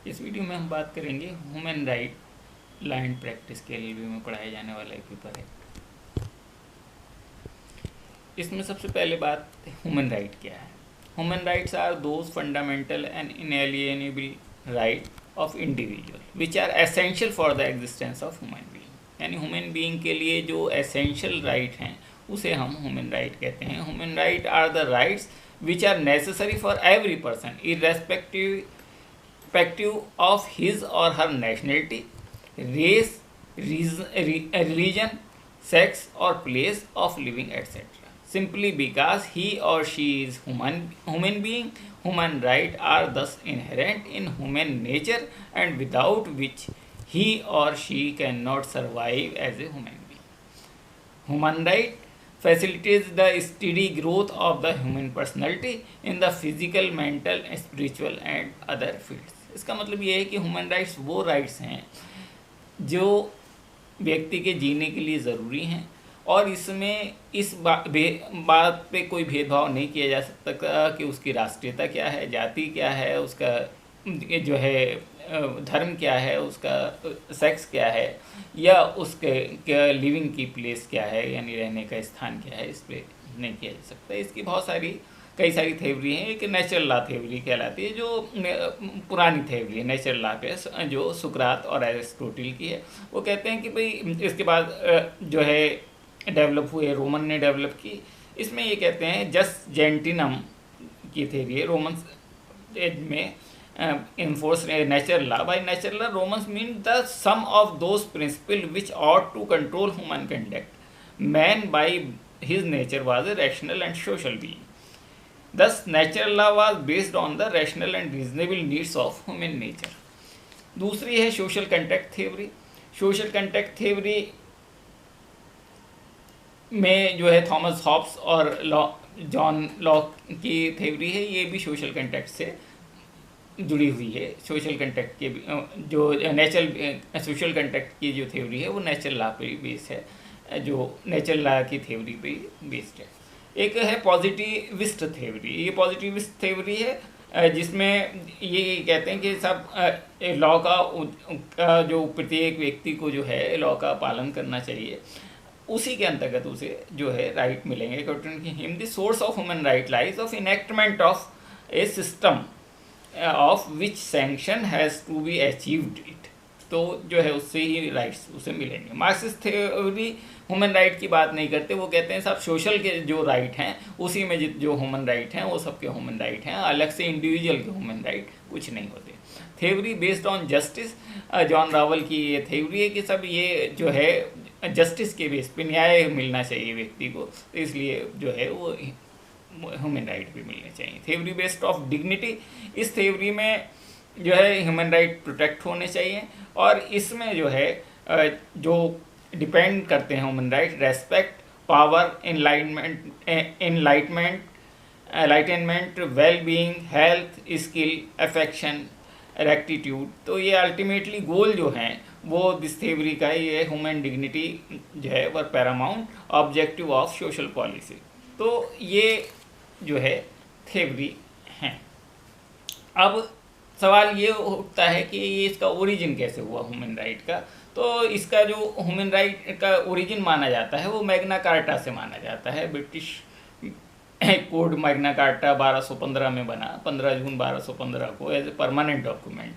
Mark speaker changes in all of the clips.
Speaker 1: इस वीडियो में हम बात करेंगे human right law and practice के एलएलबी में पढ़ाए जाने वाला एक पेपर है। इसमें सबसे पहले बात ह्यूमन राइट क्या है। Human rights are those fundamental and inalienable right of individual which are essential for the existence of human being. यानी ह्यूमन बीइंग के लिए जो एसेंशियल राइट हैं उसे हम ह्यूमन राइट कहते हैं। Human right are the rights which are necessary for every person irrespective of his or her nationality, race, religion, sex or place of living, etc. Simply because he or she is human being, human rights are thus inherent in human nature and without which he or she cannot survive as a human being. Human right facilitates the steady growth of the human personality in the physical, mental, spiritual and other fields. इसका मतलब ये है कि human rights वो rights हैं जो व्यक्ति के जीने के लिए ज़रूरी हैं और इसमें इस बात पे कोई भेदभाव नहीं किया जा सकता कि उसकी राष्ट्रीयता क्या है, जाति क्या है, उसका जो है धर्म क्या है, उसका सेक्स क्या है या उसके लिविंग की प्लेस क्या है यानी रहने का स्थान क्या है, इस पर नहीं किया जा सकता। इसकी बहुत सारी कई सारी थ्योरी हैं। एक नेचुरल लॉ थ्योरी कहलाती है जो पुरानी थ्योरी है नेचुरल लॉ पे, जो सुकरात और एरिस्टोटल की है। वो कहते हैं कि भाई इसके बाद जो है डेवलप हुए, रोमन ने डेवलप की। इसमें ये कहते हैं जस जेंटिनम की थ्योरी है। रोमन एज में enforce natural law. By natural law, Romans mean the sum of those principles which ought to control human conduct. Man by his nature was a rational and social being. Thus, natural law was based on the rational and reasonable needs of human nature. दूसरी है social contact theory. Social contact theory में जो है Thomas Hobbes और John Locke की theory है। ये भी सोशल कंटेक्ट से जुड़ी हुई है। सोशल कंटेक्ट के जो नेचुरल सोशल कंटेक्ट की जो थ्योरी है वो नेचुरल लॉ पे बेस्ड है, जो नेचुरल लॉ की थ्योरी पे बेस्ड है। एक है पॉजिटिविस्ट थ्योरी। ये पॉजिटिविस्ट थ्योरी है जिसमें ये कहते हैं कि सब लॉ का जो प्रत्येक व्यक्ति को जो है लॉ का पालन करना चाहिए, उसी के अंतर्गत उसे जो है राइट मिलेंगे। According to him the source of human right lies of enactment of a system of which sanction has to be achieved it. तो जो है उससे ही राइट्स उसे मिलेंगे। मार्क्सिस्ट थ्योरी ह्यूमन राइट की बात नहीं करते। वो कहते हैं सब सोशल के जो राइट हैं उसी में जो ह्यूमन राइट हैं वो सबके ह्यूमन राइट हैं, अलग से इंडिविजुअल के ह्यूमन राइट कुछ नहीं होते। Theory based on justice, John Rawal की ये थ्योरी है कि सब ये जो है जस्टिस के बेस पे न्याय मिलना चाहिए व्यक्ति को, तो इसलिए जो है वो ह्यूमन राइट भी मिलने चाहिए। थ्योरी बेस्ड ऑफ डिग्निटी, इस थ्योरी में जो है ह्यूमन राइट प्रोटेक्ट होने चाहिए और इसमें जो है जो डिपेंड करते हैं human right respect, power, enlightenment, well being, health, skill, affection, rectitude. तो ये अल्टीमेटली गोल जो हैं वो दिस थ्योरी का ये ह्यूमन डिग्निटी जो है वो Paramount objective of social policy. तो ये जो है थ्योरी हैं। अब सवाल ये उठता है कि ये इसका ओरिजिन कैसे हुआ ह्यूमन राइट का। तो इसका जो ह्यूमन राइट का ओरिजिन माना जाता है वो मैग्ना कार्टा से माना जाता है। ब्रिटिश कोड मैग्ना कार्टा 1215 में बना, 15 जून 1215 को, as a permanent document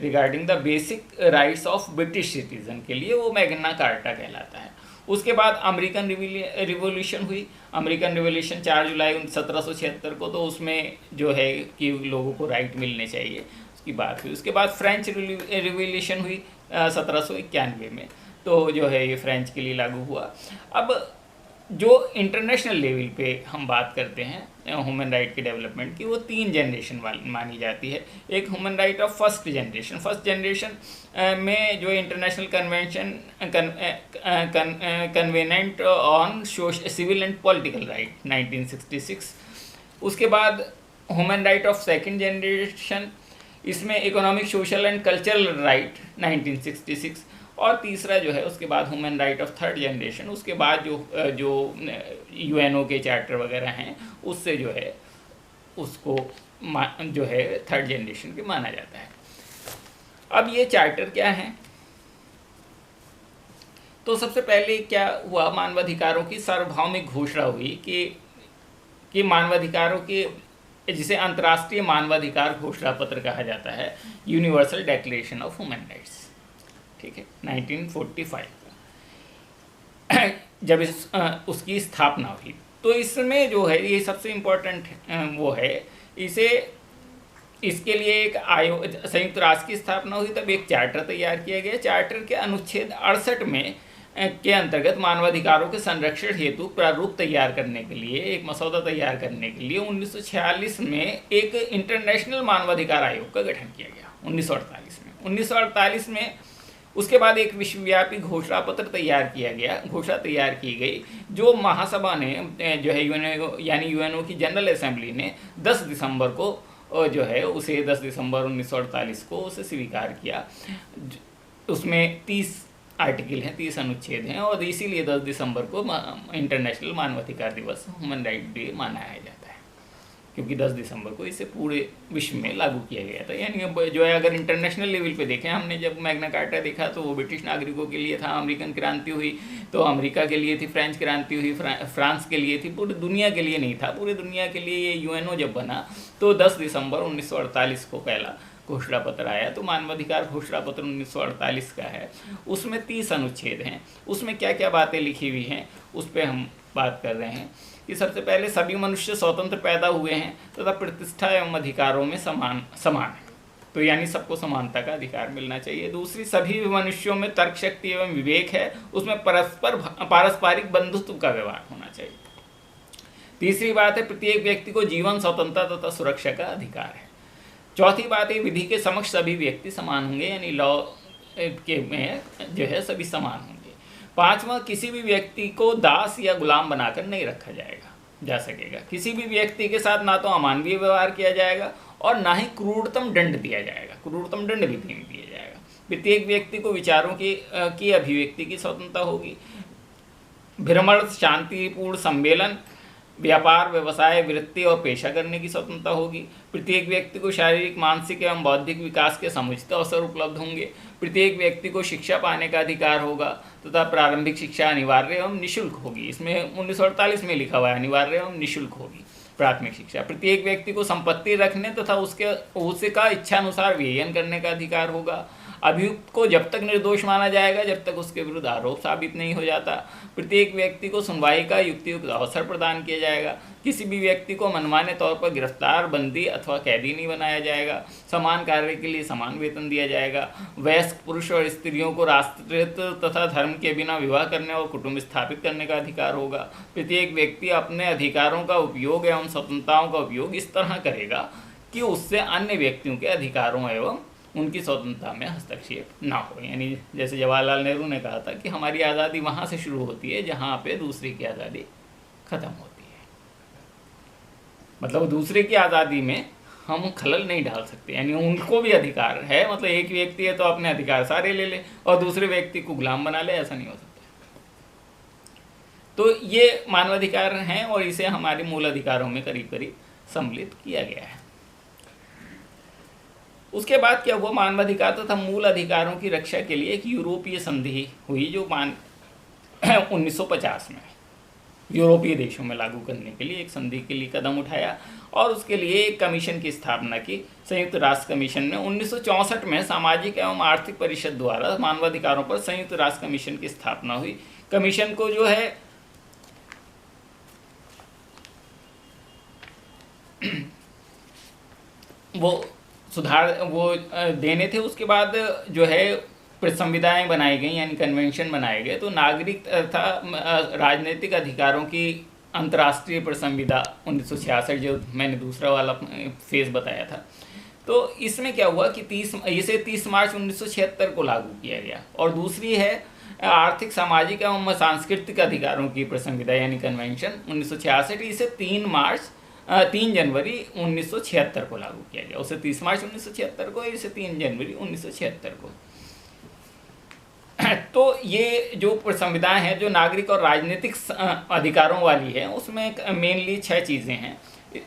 Speaker 1: regarding the basic rights of British citizen के लिए वो मैग्ना कार्टा कहलाता है। उसके बाद अमेरिकन रिवॉल्यूशन हुई। अमेरिकन रिवॉल्यूशन 4 जुलाई 1776 को, तो उसमें जो है कि लोगों को राइट मिलने चाहिए, उसकी बात हुई। उसके बाद फ्रेंच रिवॉल्यूशन हुई 1791 में, तो जो है ये फ्रेंच के लिए लागू हुआ। अब जो इंटरनेशनल लेवल पे हम बात करते हैं ह्यूमन राइट के डेवलपमेंट की, वो 3 जनरेशन वाली मानी जाती है। एक human right of first generation में जो international convention covenant on civil and political right 1966। उसके बाद human right of second generation, इसमें economic, social and cultural right 1966। और तीसरा जो है उसके बाद human right of third generation. उसके बाद जो यूएनओ के चार्टर वगैरह हैं उससे जो है उसको जो है थर्ड जनरेशन के माना जाता है। अब ये चार्टर क्या है? तो सबसे पहले क्या हुआ, मानवाधिकारों की सार्वभौमिक घोषणा हुई कि मानवाधिकारों के, जिसे अंतर्राष्ट्रीय मानवाधिकार घोषणा पत्र कहा जाता है, universal declaration of human rights, ठीक है, 1945 का जब उसकी स्थापना हुई। तो इसमें जो है ये सबसे इम्पोर्टेंट वो है, इसके लिए एक आयोग, संयुक्त राष्ट्र की स्थापना हुई, तब एक चार्टर तैयार किया गया। चार्टर के अनुच्छेद 68 में के अंतर्गत मानवाधिकारों के संरक्षण हेतु प्रारूप तैयार करने के लिए, एक मसौदा तैयार करने के लिए 1946 में एक इंटरनेशनल मानवाधिकार आयोग का गठन किया गया। 1948 में उसके बाद एक विश्वव्यापी घोषणा पत्र तैयार किया गया, घोषणा तैयार की गई, जो महासभा ने जो है यूएनओ की जनरल असेंबली ने 10 दिसंबर को जो है उसे 10 दिसंबर 1948 को उसे स्वीकार किया। उसमें 30 आर्टिकल हैं, 30 अनुच्छेद हैं, और इसीलिए 10 दिसंबर को इंटरनेशनल मानवाधिकार दिवस, ह्यूमन राइट डे मनाया जाता है, क्योंकि 10 दिसंबर को इसे पूरे विश्व में लागू किया गया था। यानी जो है अगर इंटरनेशनल लेवल पे देखें, हमने जब मैग्ना कार्टा देखा तो वो ब्रिटिश नागरिकों के लिए था, अमेरिकन क्रांति हुई तो अमेरिका के लिए थी, फ्रेंच क्रांति हुई फ्रांस के लिए थी, पूरी दुनिया के लिए नहीं था। पूरी दुनिया के लिए ये यूएनओ जब बना तो 10 दिसंबर 1948 को पहला घोषणा पत्र आया। तो मानवाधिकार घोषणा पत्र 1948 का है, उसमें 30 अनुच्छेद हैं। उसमें क्या क्या बातें लिखी हुई हैं उस पर हम बात कर रहे हैं कि सबसे पहले सभी मनुष्य स्वतंत्र पैदा हुए हैं तथा प्रतिष्ठा एवं अधिकारों में समान है, तो यानी सबको समानता का अधिकार मिलना चाहिए। दूसरी, सभी मनुष्यों में तर्क शक्ति एवं विवेक है, उसमें पारस्परिक बंधुत्व का व्यवहार होना चाहिए। तीसरी बात है, प्रत्येक व्यक्ति को जीवन, स्वतंत्रता तथा सुरक्षा का अधिकार है। चौथी बात है, विधि के समक्ष सभी व्यक्ति समान होंगे, यानी लॉ के में जो है सभी समान होंगे। पांचवा, किसी भी व्यक्ति को दास या गुलाम बनाकर नहीं रखा जा सकेगा। किसी भी व्यक्ति के साथ ना तो अमानवीय व्यवहार किया जाएगा और ना ही क्रूरतम दंड दिया जाएगा, क्रूरतम दंड भी नहीं दिया जाएगा। प्रत्येक व्यक्ति को विचारों की अभिव्यक्ति की स्वतंत्रता होगी। भ्रमण, शांतिपूर्ण सम्मेलन, व्यापार, व्यवसाय, वृत्ति और पेशा करने की स्वतंत्रता होगी। प्रत्येक व्यक्ति को शारीरिक, मानसिक एवं बौद्धिक विकास के समुचित अवसर उपलब्ध होंगे। प्रत्येक व्यक्ति को शिक्षा पाने का अधिकार होगा तथा प्रारंभिक शिक्षा अनिवार्य एवं निःशुल्क होगी। इसमें 1948 में लिखा हुआ है अनिवार्य एवं निःशुल्क होगी प्राथमिक शिक्षा। प्रत्येक व्यक्ति को संपत्ति रखने तथा उसका इच्छानुसार व्ययन करने का अधिकार होगा। अभियुक्त को जब तक निर्दोष माना जाएगा जब तक उसके विरुद्ध आरोप साबित नहीं हो जाता। प्रत्येक व्यक्ति को सुनवाई का युक्तियुक्त अवसर प्रदान किया जाएगा। किसी भी व्यक्ति को मनमाने तौर पर गिरफ्तार, बंदी अथवा कैदी नहीं बनाया जाएगा। समान कार्य के लिए समान वेतन दिया जाएगा। वयस्क पुरुष और स्त्रियों को राष्ट्रीयत्व तथा धर्म के बिना विवाह करने और कुटुंब स्थापित करने का अधिकार होगा। प्रत्येक व्यक्ति अपने अधिकारों का उपयोग एवं स्वतंत्रताओं का उपयोग इस तरह करेगा कि उससे अन्य व्यक्तियों के अधिकारों एवं उनकी स्वतंत्रता में हस्तक्षेप ना हो। यानी जैसे जवाहरलाल नेहरू ने कहा था कि हमारी आज़ादी वहाँ से शुरू होती है जहाँ पे दूसरे की आज़ादी खत्म होती है। मतलब दूसरे की आज़ादी में हम खलल नहीं डाल सकते, यानी उनको भी अधिकार है। मतलब एक व्यक्ति है तो अपने अधिकार सारे ले ले और दूसरे व्यक्ति को गुलाम बना ले, ऐसा नहीं हो सकता। तो ये मानवाधिकार हैं और इसे हमारे मूल अधिकारों में करीब करीब सम्मिलित किया गया है। उसके बाद क्या हुआ, मानवाधिकार तथा मूल अधिकारों की रक्षा के लिए एक यूरोपीय संधि हुई जो 1950 में यूरोपीय देशों में लागू करने के लिए एक संधि के लिए कदम उठाया और उसके लिए एक कमीशन की स्थापना की। संयुक्त राष्ट्र कमीशन ने 1964 में सामाजिक एवं आर्थिक परिषद द्वारा मानवाधिकारों पर संयुक्त राष्ट्र कमीशन की स्थापना हुई। कमीशन को जो है वो सुधार देने थे। उसके बाद जो है संविधाएं बनाई गई, यानी कन्वेंशन बनाए गए। तो नागरिक तथा राजनीतिक अधिकारों की अंतर्राष्ट्रीय प्रसंविधा 1966, जो मैंने दूसरा वाला फेज बताया था। तो इसमें क्या हुआ कि इसे 30 मार्च 1976 को लागू किया गया। और दूसरी है आर्थिक, सामाजिक एवं सांस्कृतिक अधिकारों की प्रसंविधा यानी कन्वेंशन 1966, इसे 3 जनवरी 1976 को लागू किया गया। उसे 30 मार्च 1976 को, इसे 3 जनवरी 1976 को। तो ये जो संविधान है जो नागरिक और राजनीतिक अधिकारों वाली है, उसमें मेनली 6 चीज़ें हैं।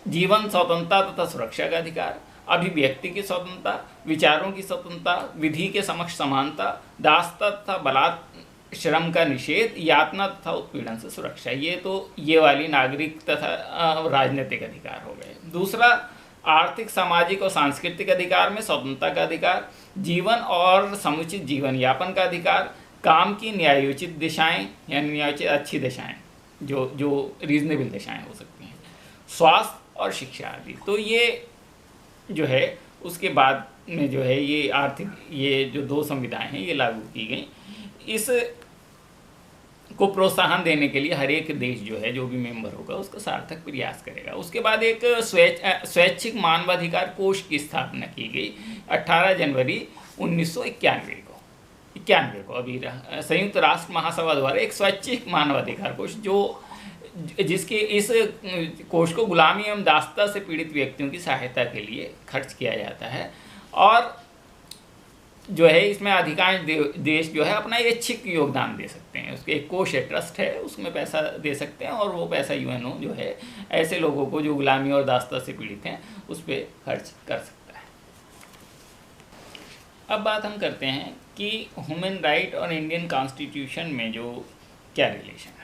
Speaker 1: जीवन, स्वतंत्रता तथा सुरक्षा का अधिकार, अभिव्यक्ति की स्वतंत्रता, विचारों की स्वतंत्रता, विधि के समक्ष समानता, दासता तथा बलात् श्रम का निषेध, यातना तथा उत्पीड़न से सुरक्षा। ये तो ये वाली नागरिक तथा राजनीतिक अधिकार हो गए। दूसरा, आर्थिक, सामाजिक और सांस्कृतिक अधिकार में स्वतंत्रता का अधिकार, जीवन और समुचित जीवन यापन का अधिकार, काम की न्यायोचित दिशाएं यानी न्यायोचित अच्छी दिशाएं, जो रीजनेबल दिशाएं हो सकती हैं, स्वास्थ्य और शिक्षा आदि। तो ये जो है उसके बाद में जो है ये आर्थिक, ये जो 2 संविधाएं हैं ये लागू की गई। इस को प्रोत्साहन देने के लिए हर एक देश जो है, जो भी मेंबर होगा, उसका सार्थक प्रयास करेगा। उसके बाद एक स्वैच्छिक मानवाधिकार कोष की स्थापना की गई 18 जनवरी 1991 को अभी संयुक्त राष्ट्र महासभा द्वारा एक स्वैच्छिक मानवाधिकार कोष, जिसके इस कोष को गुलामी एवं दासता से पीड़ित व्यक्तियों की सहायता के लिए खर्च किया जाता है। और जो है इसमें अधिकांश देश जो है अपना ऐच्छिक योगदान दे सकते हैं। उसके एक कोष है, ट्रस्ट है, उसमें पैसा दे सकते हैं और वो पैसा यूएनओ जो है ऐसे लोगों को जो गुलामी और दासता से पीड़ित हैं उस पर खर्च कर सकता है। अब बात हम करते हैं कि ह्यूमन राइट और इंडियन कॉन्स्टिट्यूशन में जो क्या रिलेशन है।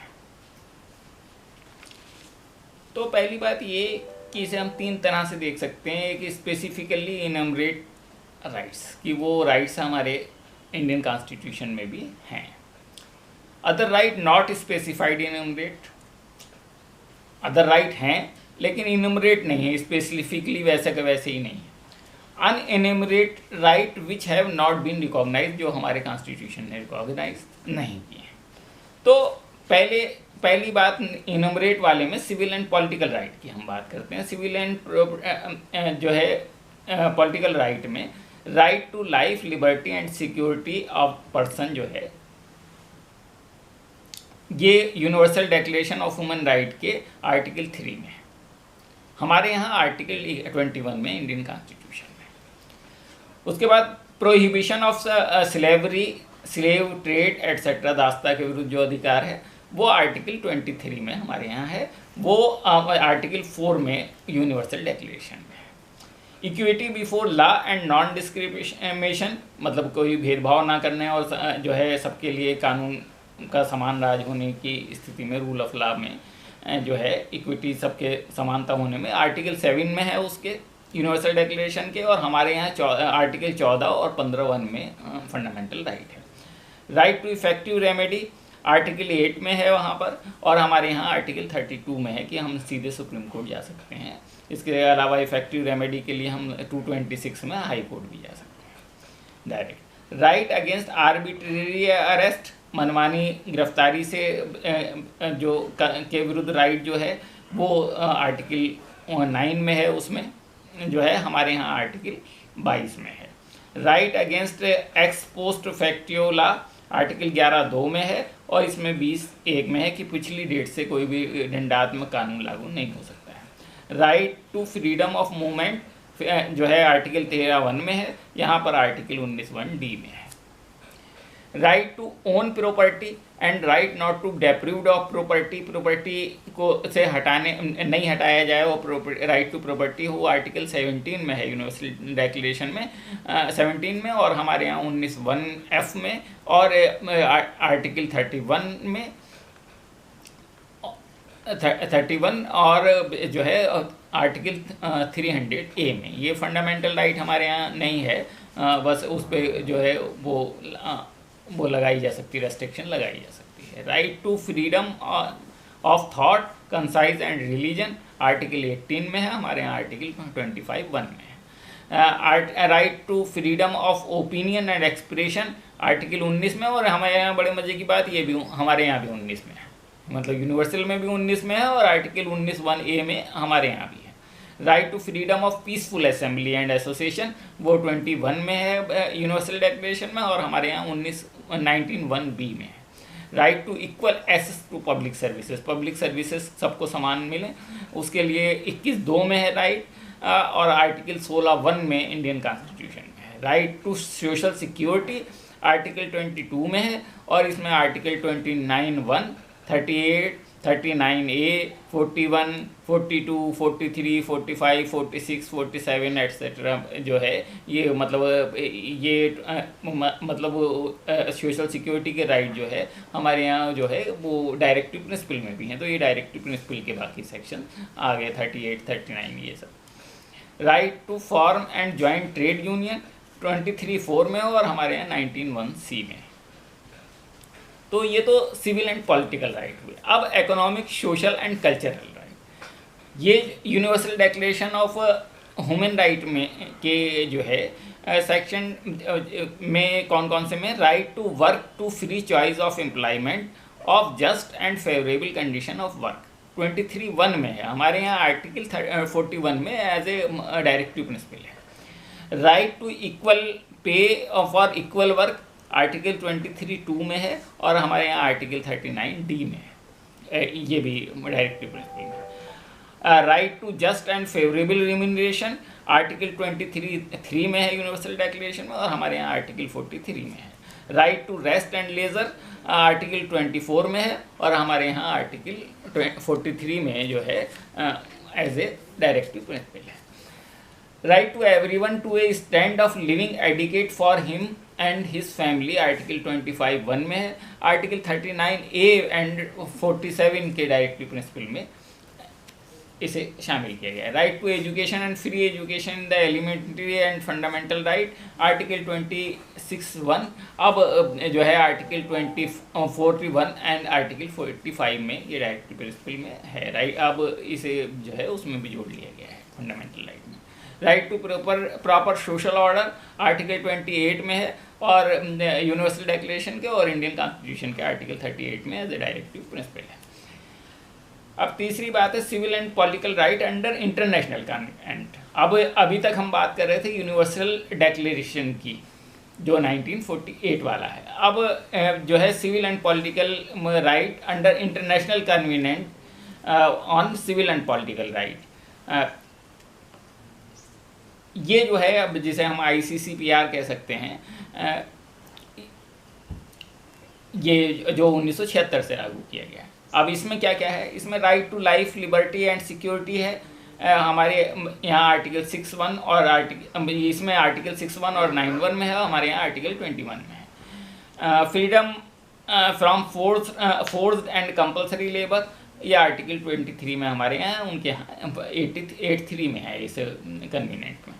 Speaker 1: तो पहली बात ये कि इसे हम 3 तरह से देख सकते हैं कि स्पेसिफिकली इनमरेट राइट्स, कि वो राइट्स हमारे इंडियन कॉन्स्टिट्यूशन में भी हैं। Other right not specified in enumerate, other right हैं लेकिन इनमरेट नहीं है, स्पेसिफिकली वैसे का वैसे ही नहीं है। Unenumerate right which have not been recognise, जो हमारे कॉन्स्टिट्यूशन ने रिकॉग्नाइज नहीं किए। तो पहली बात इनमरेट वाले में सिविल एंड पॉलिटिकल राइट की हम बात करते हैं। सिविल एंड जो है पॉलिटिकल राइट में right to life, liberty and security of person जो है, ये universal declaration of human right के आर्टिकल 3 में है। हमारे यहाँ आर्टिकल 21 में इंडियन कॉन्स्टिट्यूशन में। उसके बाद prohibition of slavery, slave trade etcetera, दास्ता के विरुद्ध जो अधिकार है वो आर्टिकल 23 में हमारे यहाँ है, वो आर्टिकल 4 में यूनिवर्सल डिक्लेरेशन में है। Equity before law and non discrimination, मतलब कोई भेदभाव ना करने और जो है सबके लिए कानून का समान राज होने की स्थिति में, रूल ऑफ लॉ में जो है इक्विटी सबके समानता होने में आर्टिकल 7 में है उसके यूनिवर्सल डिक्लेरेशन के। और हमारे यहाँ आर्टिकल 14 और 15(1) में फंडामेंटल राइट है। Right to effective remedy article 8 में है वहाँ पर, और हमारे यहाँ आर्टिकल 32 में है कि हम सीधे सुप्रीम कोर्ट जा सकते हैं। इसके अलावा इफेक्टिव रेमेडी के लिए हम 226 में हाई कोर्ट भी जा सकते हैं direct. Right against arbitrary arrest, मनमानी गिरफ्तारी से जो के विरुद्ध राइट जो है वो आर्टिकल 9 में है, उसमें जो है हमारे यहाँ आर्टिकल 22 में है। Right against ex post facto law article 11(2) में है, और इसमें 20(1) में है कि पिछली डेट से कोई भी दंडात्मक कानून लागू नहीं हो सकता है। Right to freedom of movement जो है आर्टिकल 13(1) में है, यहाँ पर आर्टिकल 19(1)(d) में है। Right to own property and right not to deprived of property, property को से हटाने नहीं हटाया जाए वो राइट टू प्रॉपर्टी हो, आर्टिकल 17 में है यूनिवर्सल डिक्लेरेशन में 17 में, और हमारे यहाँ 19(1)(f) में, और आर्टिकल 31 में 31 और जो है आर्टिकल 300(a) में। ये फंडामेंटल राइट हमारे यहाँ नहीं है, बस उस पर जो है वो लगाई जा सकती है, रेस्ट्रिक्शन लगाई जा सकती है। Right to freedom of thought, conscience and religion article 18 में है, हमारे यहाँ आर्टिकल 25(1) में है। Right to freedom of opinion and expression article 19 में, और हमारे यहाँ बड़े मजे की बात ये भी हमारे यहाँ भी 19 में है, मतलब यूनिवर्सल में भी 19 में है और आर्टिकल 19(1)(a) में हमारे यहाँ भी है। Right to freedom of peaceful assembly and association वो 21 में है यूनिवर्सल डिक्लेरेशन में, और हमारे यहाँ 19(1)(b) में है। Right to equal access to public services, public services सबको समान मिले, उसके लिए 21(2) में है राइट, और आर्टिकल 16(1) में इंडियन कॉन्स्टिट्यूशन में है। Right to social security article 22 में है, और इसमें आर्टिकल 29(1), 38, 39A, 41, 42, 43, 45, 46, 47 एट्सेट्रा जो है ये मतलब सोशल सिक्योरिटी के राइट जो है हमारे यहाँ जो है वो डायरेक्टिव प्रिंसिपल में भी हैं, तो ये डायरेक्टिव प्रिंसिपल के बाकी सेक्शन आ गए 38, 39 ये सब। Right to form and joint trade union 23(4) में और हमारे यहाँ 19(1)(c) में। तो ये तो सिविल एंड पॉलिटिकल राइट हुए। अब economic, social and cultural right, ये universal declaration of human right में के जो है सेक्शन में कौन कौन से में, right to work to free choice of employment of just and favourable condition of work 23(1) में है। हमारे यहाँ आर्टिकल 41 में एज ए डायरेक्टिव प्रिंसिपल है। Right to equal pay for equal work article 23(2) में है और हमारे यहाँ आर्टिकल 39D में है, ये भी डायरेक्टिव प्रिंसिपल में। Right to just and favourable remuneration article 23(3) में है यूनिवर्सल डिक्लेरेशन में और हमारे यहाँ आर्टिकल 43 में है। Right to rest and leisure article 24 में है और हमारे यहाँ आर्टिकल 43 में जो है एज ए डायरेक्टिव प्रिंसिपल है। Right to everyone to a stand of living adequate for him and his family article 25(1) में है। आर्टिकल 39A एंड 47 के डायरेक्टिव प्रिंसिपल में इसे शामिल किया गया है। Right to education and free education in the elementary and fundamental right article 26(1), अब जो है आर्टिकल 41 एंड आर्टिकल 45 में ये डायरेक्टिव प्रिंसिपल में है। राइट, अब इसे जो है उसमें भी जोड़ लिया गया है फंडामेंटल राइट में। Right to proper social order article 28 में है और यूनिवर्सल डिक्लेरेशन के और इंडियन कॉन्स्टिट्यूशन के आर्टिकल 38 में एज ए डायरेक्टिव प्रिंसिपल है। अब तीसरी बात है civil and political right under international covenant. अब अभी तक हम बात कर रहे थे यूनिवर्सल डिक्लेरेशन की जो 1948 वाला है। अब जो है civil and political right under international covenant on civil and political right, ये जो है अब जिसे हम ICCPR कह सकते हैं, ये जो 1976 से लागू किया गया है। अब इसमें क्या क्या है, इसमें right to life, liberty and security है। हमारे यहाँ आर्टिकल 6(1) और इसमें आर्टिकल 6(1) और 9(1) में है, हमारे यहाँ आर्टिकल 21 में है। Freedom from forced and compulsory labour, ये आर्टिकल 23 में हमारे यहाँ, उनके यहाँ 83 में है इस कन्वीनेंट में।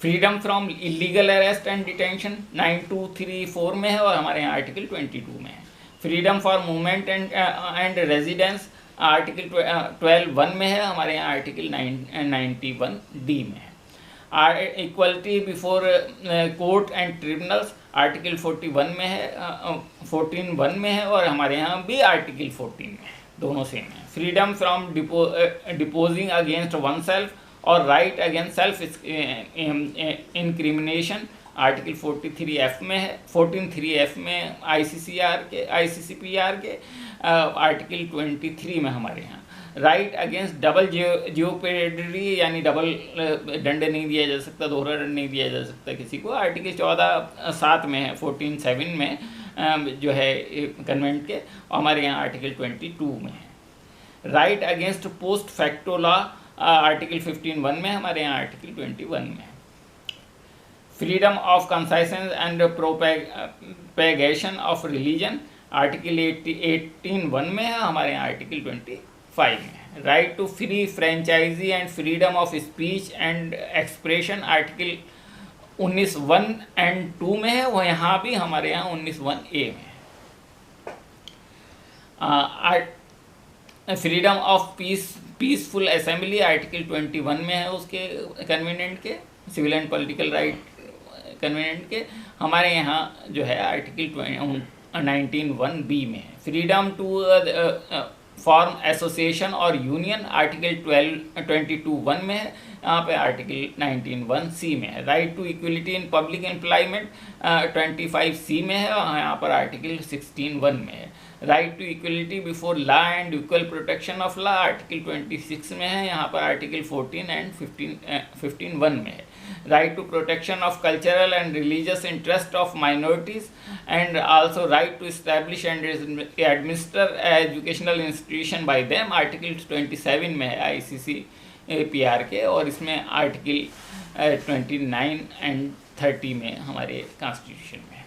Speaker 1: Freedom from illegal arrest and detention 9234 में है और हमारे यहाँ आर्टिकल 22 में है। Freedom for movement and residence article 12(1) में है, हमारे यहाँ आर्टिकल 91D में है। Equality before court and tribunals article 41 में है, 14(1) में है और हमारे यहाँ भी आर्टिकल 14 में है, दोनों सेम है। Freedom from deposing against one self और right against self incrimination article 43F में है, 14(3)(F) में ICCPR के आर्टिकल 23 में हमारे यहाँ। राइट अगेंस्ट डबल जियोपेडी यानी डबल दंड नहीं दिया जा सकता, दोहरा दंड नहीं दिया जा सकता किसी को, आर्टिकल 14(7) में है, 14(7) में जो है कन्वेंट के, और हमारे यहाँ आर्टिकल 22 में है। Right against post facto law article 15(1) में, हमारे यहाँ आर्टिकल 21 में है। Freedom of conscience and propagation of religion article 18(1) में है, हमारे यहाँ आर्टिकल 25 में है। Right to free franchise and freedom of speech and expression article 19(1) and 2 में है, वो यहाँ भी हमारे यहाँ 19(1)(a) में है। Freedom of peaceful assembly article 21 में है उसके कन्वीनेंट के, civil and political right covenant के, हमारे यहाँ जो है आर्टिकल 19(1)(b) में है। फ्रीडम टू फॉर्म एसोसिएशन और यूनियन आर्टिकल 22(1) में है, यहाँ पे आर्टिकल 19(1)(c) में है। Right to equality in public employment 25(c) में है और यहाँ पर आर्टिकल 16(1) में है। Right to equality before law and equal protection of law article 26 में है, यहाँ पर आर्टिकल 14 एंड 15(1) में है। right to protection of cultural and religious interest of minorities, and also right to establish and administer educational institution by them, article 27 में है ICCPR के, और इसमें आर्टिकल 29 एंड 30 में हमारे कॉन्स्टिट्यूशन में है।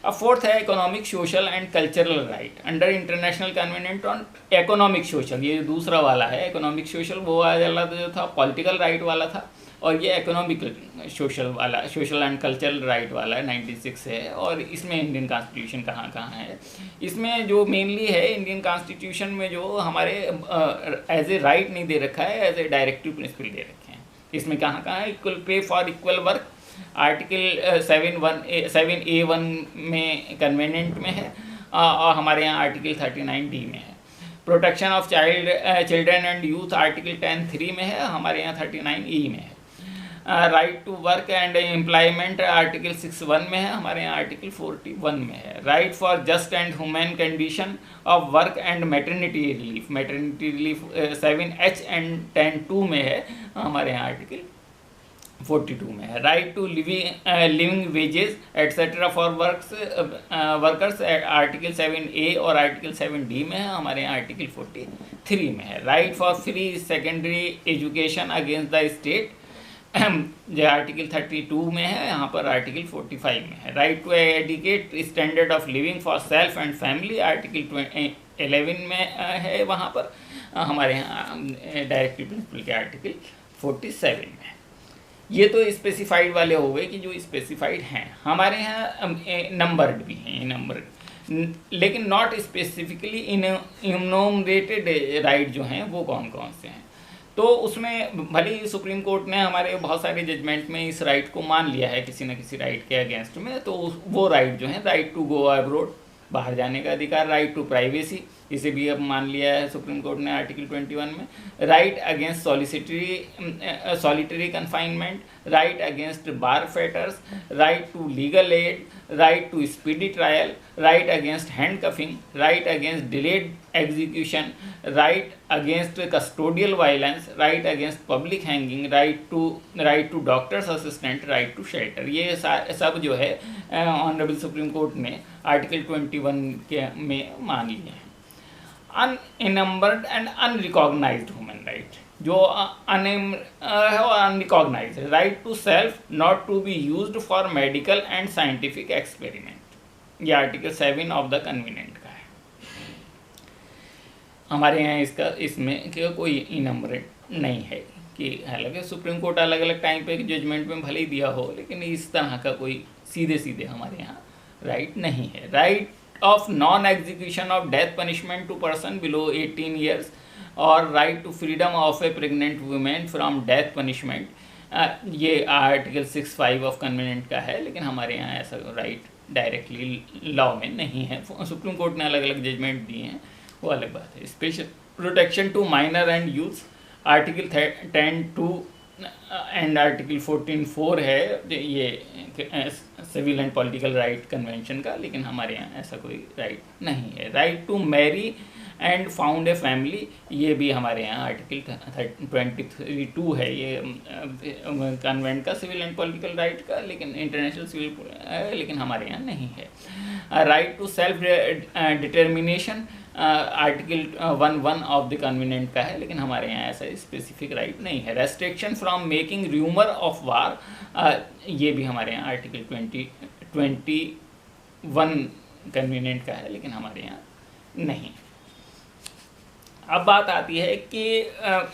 Speaker 1: अब फोर्थ है economic, social and cultural right under international covenant on economic social. ये जो दूसरा वाला है इकोनॉमिक सोशल, वो वाला जो था पॉलिटिकल राइट वाला था, और ये इकोनॉमिक सोशल वाला, सोशल एंड कल्चरल राइट वाला 96 है। और इसमें इंडियन कॉन्स्टिट्यूशन कहाँ कहाँ है, इसमें जो मेनली है इंडियन कॉन्स्टिट्यूशन में जो हमारे एज ए राइट नहीं दे रखा है, एज ए डायरेक्टिव प्रिंसिपल दे रखे हैं। इसमें कहाँ कहाँ है, equal pay for equal work article 7A1 में कन्वेनेंट में है, और हमारे यहाँ आर्टिकल 39D में है। Protection of children and youth article 10(3) में है, हमारे यहाँ 39E में है। Right to work and employment article 6(1) में है, हमारे यहाँ आर्टिकल 41 में है। Right for just and human condition of work and maternity relief 7H and 10(2) में है, हमारे यहाँ आर्टिकल 42 में है। Right to living wages etcetera for workers article 7A और आर्टिकल 7D में है, हमारे यहाँ आर्टिकल 43 में है। Right for free secondary education against the state जो आर्टिकल 32 में है, यहाँ पर आर्टिकल 45 में है। Right to adequate standard of living for self and family article 11 में है, वहाँ पर हमारे यहाँ डायरेक्टिव प्रिंसिपल के आर्टिकल 47 में है। ये तो स्पेसिफाइड वाले हो गए कि जो स्पेसिफाइड हैं। हमारे यहाँ नंबर्ड भी हैं, नंबर, लेकिन नॉट स्पेसिफिकली इनोमरेटेड राइट जो हैं वो कौन कौन से हैं। तो उसमें भले ही सुप्रीम कोर्ट ने हमारे बहुत सारे जजमेंट में इस राइट को मान लिया है किसी न किसी राइट के अगेंस्ट में, तो वो राइट जो है, राइट टू गो अब्रोड, बाहर जाने का अधिकार, राइट टू प्राइवेसी, इसे भी अब मान लिया है सुप्रीम कोर्ट ने आर्टिकल 21 में। Right against solitary confinement, right against bar fetters, right to legal aid, right to speedy trial, right against handcuffing, right against delayed execution, right against custodial violence, right against public hanging, right to doctors assistant, right to shelter. ये सब जो है honourable supreme court ने article 21 के में मान लिए हैं। Unenumerated and unrecognised human right, जो अनरिकॉग्नाइज है। Right to self not to be used for medical and scientific experiment, ये आर्टिकल 7 ऑफ द कन्वीनेंट का है। हमारे यहाँ इसमें कोई इनम्बरेट नहीं है कि हालांकि सुप्रीम कोर्ट अलग अलग टाइम पे जजमेंट में भले ही दिया हो, लेकिन इस तरह का कोई सीधे सीधे हमारे यहाँ राइट नहीं है। Right of non execution of death punishment to person below 18 years, और right to freedom of a pregnant women from death punishment, ये आर्टिकल 65 ऑफ कन्वेनेंट का है, लेकिन हमारे यहाँ ऐसा राइट डायरेक्टली लॉ में नहीं है। सुप्रीम कोर्ट ने अलग अलग जजमेंट दिए हैं, वो अलग बात है। Special protection to minor and youth article 10(2) and article 14(4) है, ये civil and political right convention का, लेकिन हमारे यहाँ ऐसा कोई राइट नहीं है। Right to marry and found a family, ये भी हमारे यहाँ आर्टिकल 23(2) है, ये कन्वेंट का सिविल एंड पॉलिटिकल राइट का, लेकिन इंटरनेशनल सिविल लेकिन हमारे यहाँ नहीं है। Right to self determination article 1(1) of the covenant का है, लेकिन हमारे यहाँ ऐसा स्पेसिफिक राइट नहीं है। Restriction from making rumour of war, ये भी हमारे यहाँ आर्टिकल 21 कन्वेनेंट का है, लेकिन हमारे यहाँ नहीं। अब बात आती है कि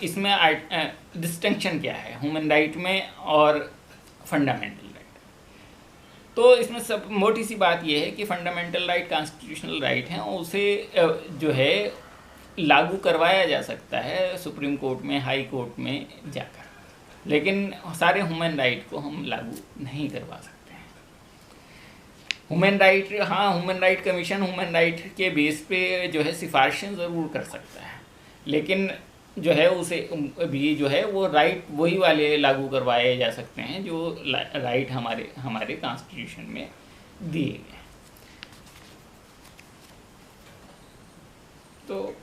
Speaker 1: इसमें डिस्टिंक्शन क्या है ह्यूमन राइट में और फंडामेंटल राइट। तो इसमें सब मोटी सी बात यह है कि फंडामेंटल राइट कॉन्स्टिट्यूशनल राइट हैं, उसे जो है लागू करवाया जा सकता है सुप्रीम कोर्ट में, हाई कोर्ट में जाकर, लेकिन सारे ह्यूमन राइट को हम लागू नहीं करवा सकते हैं। ह्यूमन राइट, हाँ, human right commission human right के बेस पे जो है सिफारिशें ज़रूर कर सकता है, लेकिन जो है उसे भी जो है वो राइट वही वाले लागू करवाए जा सकते हैं जो राइट हमारे कॉन्स्टिट्यूशन में दिए गए। तो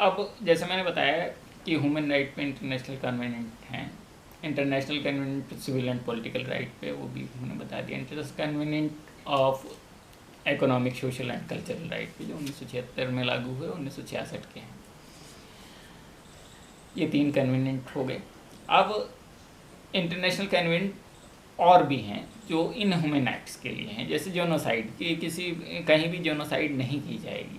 Speaker 1: अब जैसे मैंने बताया कि ह्यूमन राइट पे इंटरनेशनल कन्वेंट हैं, international covenant civil and political right पे वो भी हमने बता दिया। International covenant of economic, social and cultural right पे जो 1976 में लागू हुए, 1966 के हैं। ये 3 कन्वेंट हो गए। अब इंटरनेशनल कन्वेंट और भी हैं जो इनह्यूमन एक्ट्स के लिए हैं, जैसे जोनोसाइड की, किसी कहीं भी जोनोसाइड नहीं की जाएगी,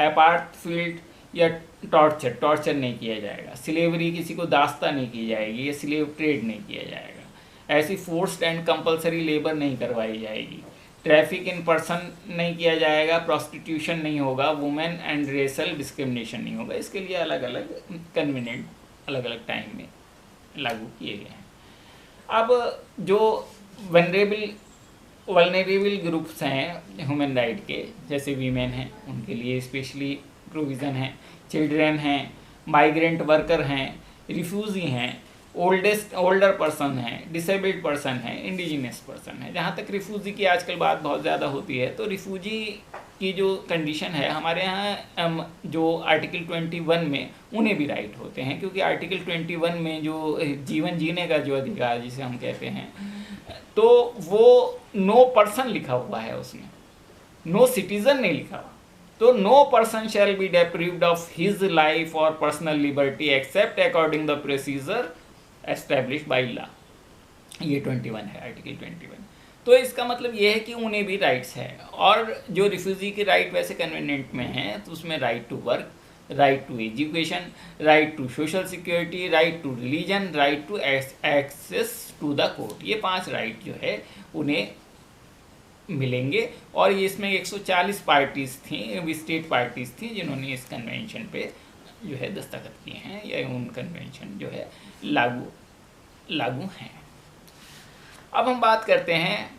Speaker 1: अपार्थफील्ड या टॉर्चर नहीं किया जाएगा, स्लेवरी, किसी को दास्ता नहीं की जाएगी, या स्लेव ट्रेड नहीं किया जाएगा, ऐसी फोर्स्ड एंड कंपलसरी लेबर नहीं करवाई जाएगी, ट्रैफिक इन पर्सन नहीं किया जाएगा, प्रोस्टिट्यूशन नहीं होगा, वुमेन एंड रेसल डिस्क्रिमिनेशन नहीं होगा। इसके लिए अलग अलग कन्वीनियंट अलग अलग टाइम में लागू किए गए हैं। अब जो वल्नरेबल ग्रुप्स हैं ह्यूमन राइट के, जैसे वीमेन हैं, उनके लिए स्पेशली प्रोविज़न है, चिल्ड्रेन हैं, माइग्रेंट वर्कर हैं, रिफ्यूजी हैं, ओल्डर पर्सन हैं, डिसेबल्ड पर्सन हैं, इंडिजिनस पर्सन है। जहाँ तक रिफ्यूजी की आजकल बात बहुत ज़्यादा होती है, तो रिफ्यूजी की जो कंडीशन है हमारे यहाँ जो आर्टिकल 21 में उन्हें भी राइट होते हैं, क्योंकि आर्टिकल 21 में जो जीवन जीने का जो अधिकार जिसे हम कहते हैं, तो वो नो पर्सन लिखा हुआ है, उसमें नो सिटीजन नहीं लिखा हुआ। तो no person shall be deprived of his life और personal liberty except according the procedure establish by law. ये 21 है, आर्टिकल 21। तो इसका मतलब ये है कि उन्हें भी राइट्स है। और जो रिफ्यूजी के राइट वैसे कन्वीनियंट में हैं, तो उसमें right to work, right to education, right to social security, right to religion, right to access to the court, ये 5 राइट जो है उन्हें मिलेंगे। और ये इसमें 140 पार्टीज़ थी, स्टेट पार्टीज़ थी, जिन्होंने इस कन्वेंशन पे जो है दस्तखत किए हैं, या उन कन्वेंशन जो है लागू हैं। अब हम बात करते हैं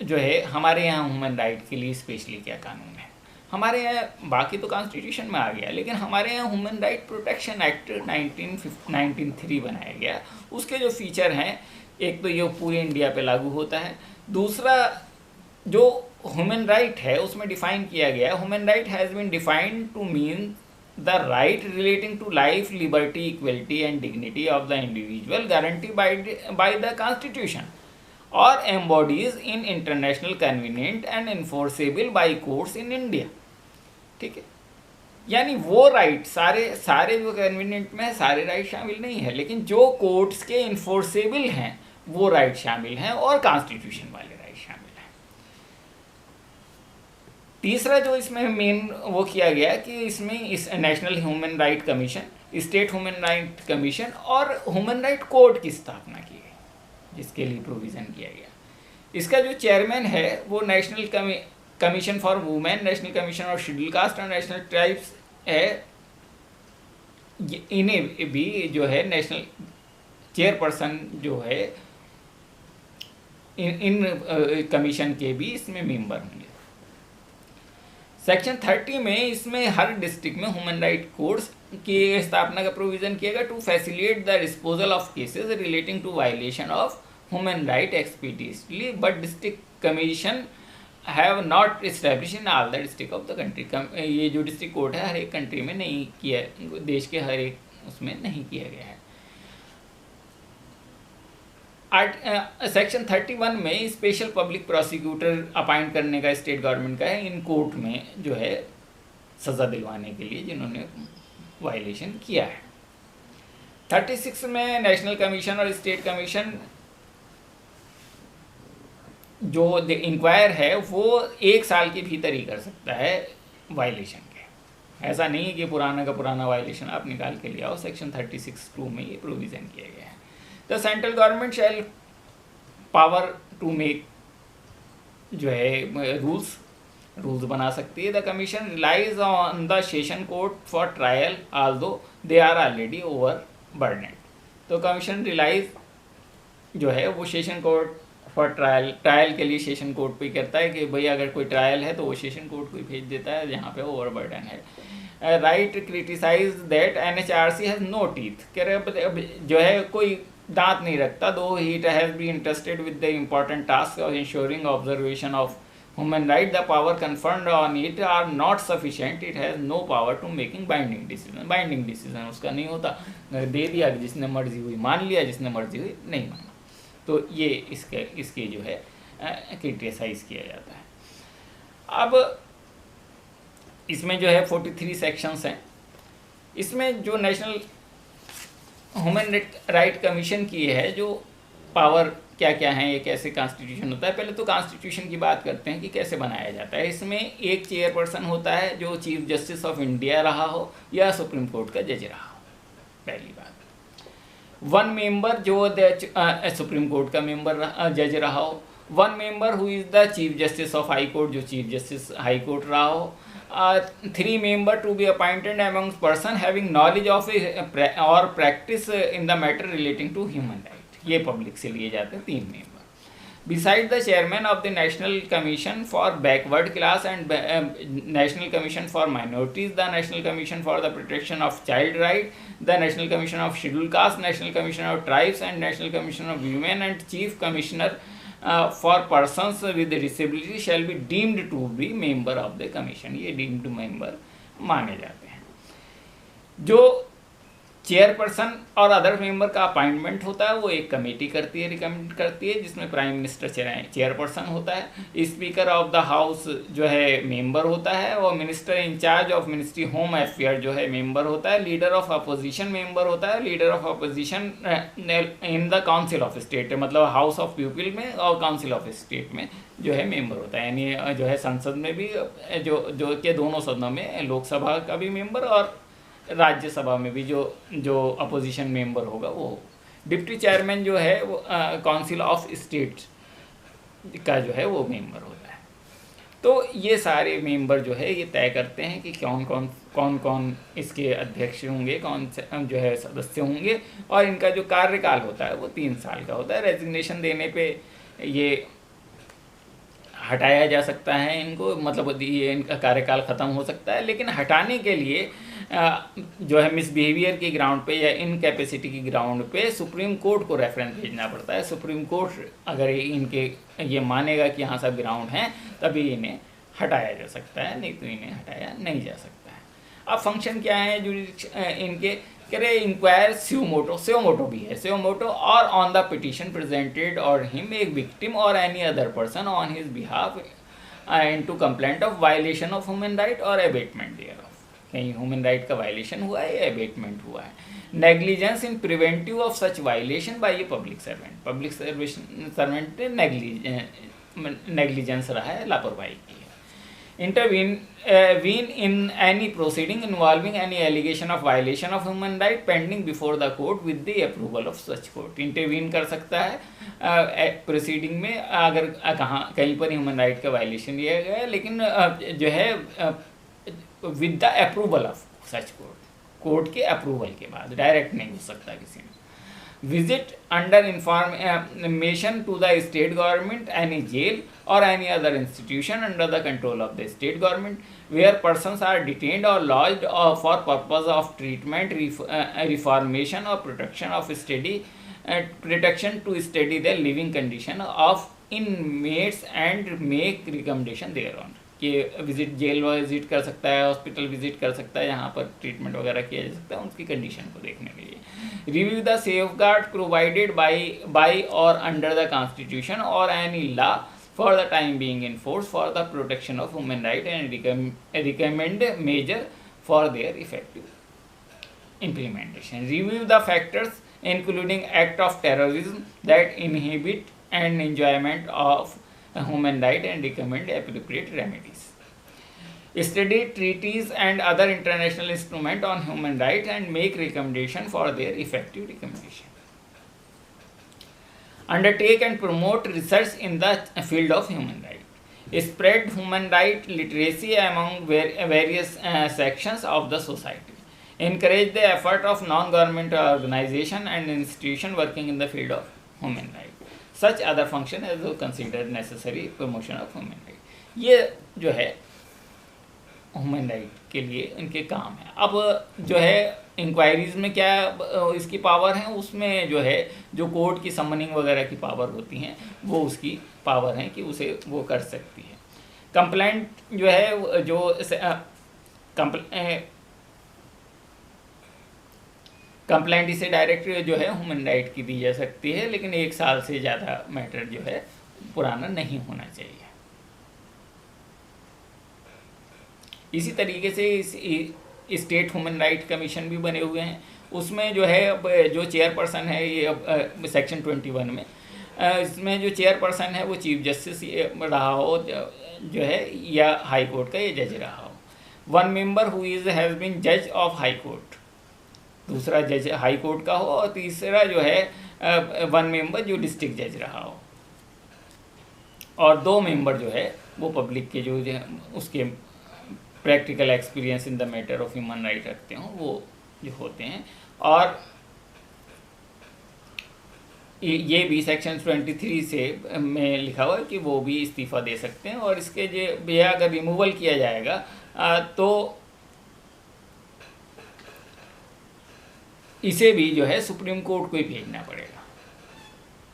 Speaker 1: जो है हमारे यहाँ ह्यूमन राइट के लिए स्पेशली क्या कानून है। हमारे यहाँ बाकी तो कॉन्स्टिट्यूशन में आ गया, लेकिन हमारे यहाँ ह्यूमन राइट प्रोटेक्शन एक्ट 1903 बनाया गया। उसके जो फीचर हैं, एक तो ये पूरे इंडिया पे लागू होता है। दूसरा, जो ह्यूमन राइट है उसमें डिफाइन किया गया, human right has been defined to mean the right relating to life, liberty, equality and dignity of the individual guaranteed by the constitution or embodies in international convenient and enforceable by courts in India। ठीक है, यानी वो right सारे जो convenient में सारे right शामिल नहीं है, लेकिन जो कोर्ट्स के इन्फोर्सेबल हैं वो राइट शामिल हैं और कॉन्स्टिट्यूशन वाले राइट शामिल हैं। तीसरा जो इसमें मेन वो किया गया कि इसमें इस national human right commission, state human right commission और ह्यूमन राइट कोर्ट की स्थापना की गई, जिसके लिए प्रोविज़न किया गया। इसका जो चेयरमैन है वो national commission for women, national commission of schedule caste और नेशनल ट्राइब्स है। इन्हें भी जो है नेशनल चेयरपर्सन जो है इन कमीशन के भी इसमें मेंबर होंगे। सेक्शन 30 में इसमें हर डिस्ट्रिक्ट में ह्यूमन राइट कोर्ट्स की स्थापना का प्रोविज़न किया गया to facilitate the disposal of cases relating to violation of human right expeditiously, but district commission have not establish in all the district of the country. ये जो district court है हर एक country में नहीं किया, देश के हर एक उसमें नहीं किया गया है। सेक्शन 31 में स्पेशल पब्लिक प्रोसिक्यूटर अपॉइंट करने का स्टेट गवर्नमेंट का है इन कोर्ट में जो है सज़ा दिलवाने के लिए जिन्होंने वायलेशन किया है। 36 में नेशनल कमीशन और स्टेट कमीशन जो इंक्वायर है वो 1 साल के भीतर ही कर सकता है वायलेशन के। ऐसा नहीं है कि पुराना का पुराना वायलेशन आप निकाल के लिया हो। सेक्शन 36(2) में ये प्रोविज़न किया गया है। The central government shall power to make जो है रूल्स बना सकती है। The commission relies on the session court for trial although they are already over burdened. तो कमीशन रिलाइज जो है वो सेशन कोर्ट फॉर ट्रायल के लिए सेशन कोर्ट पे करता है कि भाई अगर कोई ट्रायल है तो वो सेशन कोर्ट को भेज देता है जहाँ पे ओवर बर्डन है। Right criticise that NHRC has no teeth, कह रहे जो है कोई दांत नहीं रखता, दो ही it has been interested with the important task of ensuring observation of human right the power conferred on it are not sufficient, it has no power to making binding decision. Binding decision उसका नहीं होता, दे दिया, जिसने मर्जी हुई मान लिया, जिसने मर्जी हुई नहीं माना। तो ये इसके जो है क्रिटिसाइज किया जाता है। अब इसमें जो है 43 सेक्शंस हैं। इसमें जो नेशनल ह्यूमन राइट कमीशन की है जो पावर क्या क्या है, ये कैसे कॉन्स्टिट्यूशन होता है, पहले तो कॉन्स्टिट्यूशन की बात करते हैं कि कैसे बनाया जाता है। इसमें एक चेयरपर्सन होता है जो चीफ जस्टिस ऑफ इंडिया रहा हो या सुप्रीम कोर्ट का जज रहा हो, पहली बात। वन मेंबर जो सुप्रीम कोर्ट का मेंबर जज रहा हो, one member who is the chief justice of high court, जो चीफ जस्टिस हाई कोर्ट रहा हो। 3 member to be appointed among person having knowledge of or practice in the matter relating to human right, ये public से लिए जाते हैं 3 member. Beside the chairman of the National Commission for Backward Class and National Commission for Minorities, the National Commission for the Protection of Child Right, the National Commission of Scheduled Caste, National Commission of Tribes and National Commission of Women, and Chief Commissioner for persons with disability shall be deemed to be member of the commission, ये deemed member माने जाते हैं। जो chairperson और other member का appointment होता है वो एक कमेटी करती है, रिकमेंड करती है, जिसमें प्राइम मिनिस्टर चेयरपर्सन होता है, स्पीकर ऑफ द हाउस जो है मेंबर होता है, और minister in-charge of ministry home affair जो है मेंबर होता है, लीडर ऑफ अपोजिशन मेंबर होता है, leader of opposition in the council of state, मतलब हाउस ऑफ पीपल में और काउंसिल ऑफ स्टेट में जो है मेंबर होता है, यानी जो है संसद में भी जो के दोनों सदनों में, लोकसभा का भी मेंबर और राज्यसभा में भी जो अपोजिशन मेंबर होगा वो। डिप्टी चेयरमैन जो है वो काउंसिल ऑफ स्टेट का जो है वो मेंबर होता है। तो ये सारे मेंबर जो है ये तय करते हैं कि कौन कौन इसके अध्यक्ष होंगे, कौन से जो है सदस्य होंगे, और इनका जो कार्यकाल होता है वो 3 साल का होता है। रेजिग्नेशन देने पे ये हटाया जा सकता है इनको, मतलब ये इनका कार्यकाल ख़त्म हो सकता है, लेकिन हटाने के लिए जो है मिसबिहेवियर के ग्राउंड पे या इनकैपेसिटी की ग्राउंड पे सुप्रीम कोर्ट को रेफरेंस भेजना पड़ता है। सुप्रीम कोर्ट अगर इनके ये मानेगा कि हाँ सब ग्राउंड हैं तभी इन्हें हटाया जा सकता है, नहीं तो इन्हें हटाया नहीं जा सकता है। अब फंक्शन क्या है इनके, कह रहे इंक्वायर स्योमोटो भी है, स्योमोटो और ऑन द पिटिशन प्रेजेंटेड और हिम एक विक्टिम और any other person on his behalf into complaint of violation of human right और एबेटमेंट देयर ऑफ, कहीं ह्यूमन राइट का वायलेशन हुआ है या एबेटमेंट हुआ है। Negligence in preventive of such violation by a public servant ने नेग्लिजेंस रहा है, लापरवाही की है। Intervene in any proceeding involving any allegation of violation of human right pending before the court with the approval of such court। intervene कर सकता है proceeding में अगर कहीं पर ह्यूमन राइट का वायलेशन लिया गया है, लेकिन जो है with the approval of such court के अप्रूवल के बाद, डायरेक्ट नहीं हो सकता किसी ने। visit under information to the state government, any jail or any other institution under the control of the state government where persons are detained or lodged or for purpose of treatment, reformation or protection to study the living condition of inmates and make recommendation thereon। कि jail visit कर सकता है, hospital visit कर सकता है, यहाँ पर treatment वगैरह किया जा सकता है उनकी कंडीशन को देखने के लिए। Review the safeguard provided by और अंडर द कॉन्स्टिट्यूशन और any law for the time being in force for the protection of human right and recommend measure for their effective implementation. Review the factors including act of terrorism that inhibit and enjoyment of human right and recommend appropriate remedies। Study treaties and other international instruments on human rights and make recommendation for their effective recommendation। Undertake and promote research in the field of human rights। Spread human right literacy among various sections of the society। Encourage the effort of non-governmental organization and institution working in the field of human rights। Such other function as considered necessary promotion of human right. ये जो है human right के लिए इनके काम है। अब जो है इंक्वायरीज में क्या इसकी पावर है, उसमें जो है जो कोर्ट की समनिंग वगैरह की पावर होती हैं वो उसकी पावर है कि उसे वो कर सकती है। कंप्लेंट जो है जो कंप्लेंट इसे डायरेक्ट जो है ह्यूमन राइट की दी जा सकती है, लेकिन 1 साल से ज़्यादा मैटर जो है पुराना नहीं होना चाहिए। इसी तरीके से इस स्टेट ह्यूमन राइट कमीशन भी बने हुए हैं। उसमें जो है अब जो चेयरपर्सन है ये अब सेक्शन 21 में इसमें जो चेयरपर्सन है वो चीफ जस्टिस रहा हो जो है, या हाई कोर्ट का ये जज रहा हो। 1 member who is has been जज ऑफ हाई कोर्ट, दूसरा जज हाई कोर्ट का हो, और तीसरा जो है 1 मेंबर जो डिस्ट्रिक्ट जज रहा हो, और 2 मेंबर जो है वो पब्लिक के जो उसके practical experience in the matter of human right रखते हो वो जो होते हैं। और ये भी सेक्शन 23 से में लिखा हुआ है कि वो भी इस्तीफ़ा दे सकते हैं, और इसके जो अगर रिमूवल किया जाएगा तो इसे भी जो है सुप्रीम कोर्ट को ही भेजना पड़ेगा,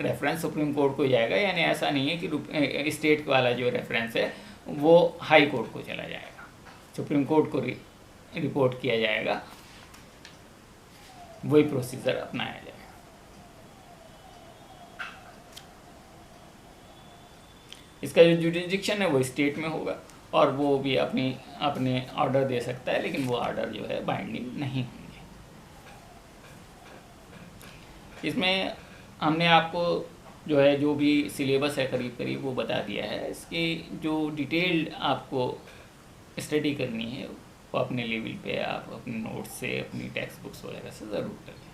Speaker 1: रेफरेंस सुप्रीम कोर्ट को जाएगा। यानी ऐसा नहीं है कि स्टेट वाला जो रेफरेंस है वो हाई कोर्ट को चला जाएगा, सुप्रीम कोर्ट को रिपोर्ट किया जाएगा, वही प्रोसीजर अपनाया जाएगा। इसका जो जुडिक्शन है वो स्टेट में होगा, और वो भी अपने ऑर्डर दे सकता है, लेकिन वो ऑर्डर जो है बाइंडिंग नहीं होंगे। इसमें हमने आपको जो है जो भी सिलेबस है करीब करीब वो बता दिया है। इसकी जो डिटेल्ड आपको स्टडी करनी है वो अपने लेवल पे आप अपने नोट्स से, अपनी टेक्स्ट बुक्स वगैरह से ज़रूर करें।